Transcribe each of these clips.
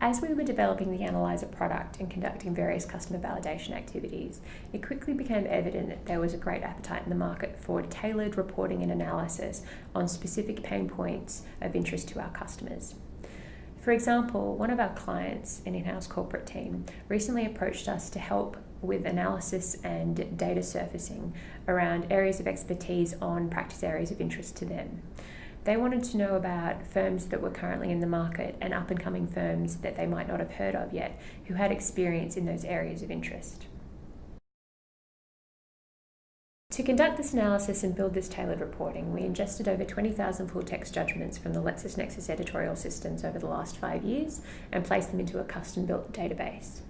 As we were developing the Analyzer product and conducting various customer validation activities, it quickly became evident that there was a great appetite in the market for tailored reporting and analysis on specific pain points of interest to our customers. For example, one of our clients, an in-house corporate team, recently approached us to help with analysis and data surfacing around areas of expertise on practice areas of interest to them. They wanted to know about firms that were currently in the market and up-and-coming firms that they might not have heard of yet, who had experience in those areas of interest. To conduct this analysis and build this tailored reporting, we ingested over 20,000 full-text judgments from the LexisNexis editorial systems over the last 5 years and placed them into a custom-built database.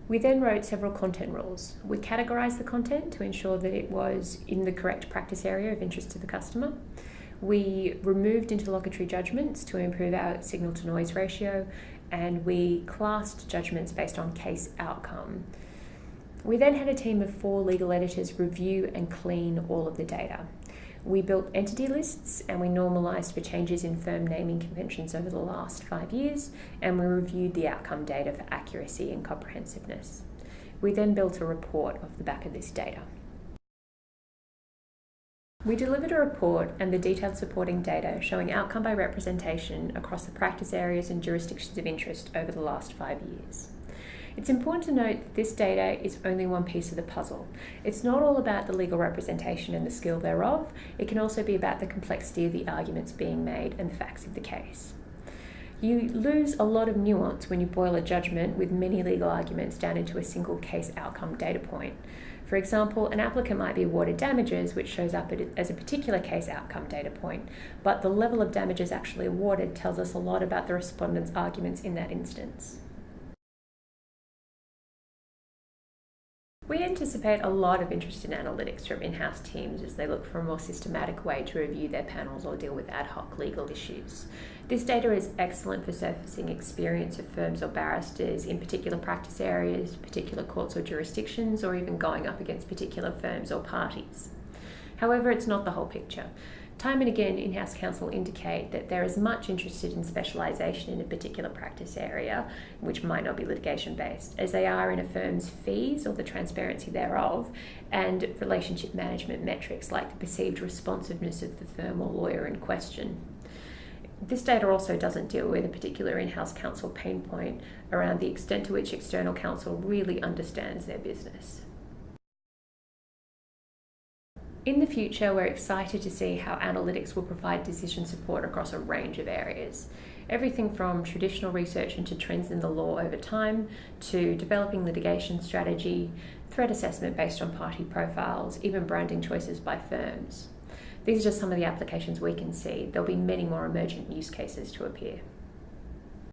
We then wrote several content rules. We categorised the content to ensure that it was in the correct practice area of interest to the customer. We removed interlocutory judgments to improve our signal-to-noise ratio, and we classed judgments based on case outcome. We then had a team of 4 legal editors review and clean all of the data. We built entity lists and we normalised for changes in firm naming conventions over the last 5 years, and we reviewed the outcome data for accuracy and comprehensiveness. We then built a report off the back of this data. We delivered a report and the detailed supporting data showing outcome by representation across the practice areas and jurisdictions of interest over the last 5 years. It's important to note that this data is only one piece of the puzzle. It's not all about the legal representation and the skill thereof. It can also be about the complexity of the arguments being made and the facts of the case. You lose a lot of nuance when you boil a judgment with many legal arguments down into a single case outcome data point. For example, an applicant might be awarded damages, which shows up as a particular case outcome data point, but the level of damages actually awarded tells us a lot about the respondent's arguments in that instance. We anticipate a lot of interest in analytics from in-house teams as they look for a more systematic way to review their panels or deal with ad hoc legal issues. This data is excellent for surfacing experience of firms or barristers in particular practice areas, particular courts or jurisdictions, or even going up against particular firms or parties. However, it's not the whole picture. Time and again, in-house counsel indicate that they're as much interested in specialisation in a particular practice area, which might not be litigation-based, as they are in a firm's fees or the transparency thereof, and relationship management metrics like the perceived responsiveness of the firm or lawyer in question. This data also doesn't deal with a particular in-house counsel pain point around the extent to which external counsel really understands their business. In the future, we're excited to see how analytics will provide decision support across a range of areas. Everything from traditional research into trends in the law over time, to developing litigation strategy, threat assessment based on party profiles, even branding choices by firms. These are just some of the applications we can see. There'll be many more emergent use cases to appear.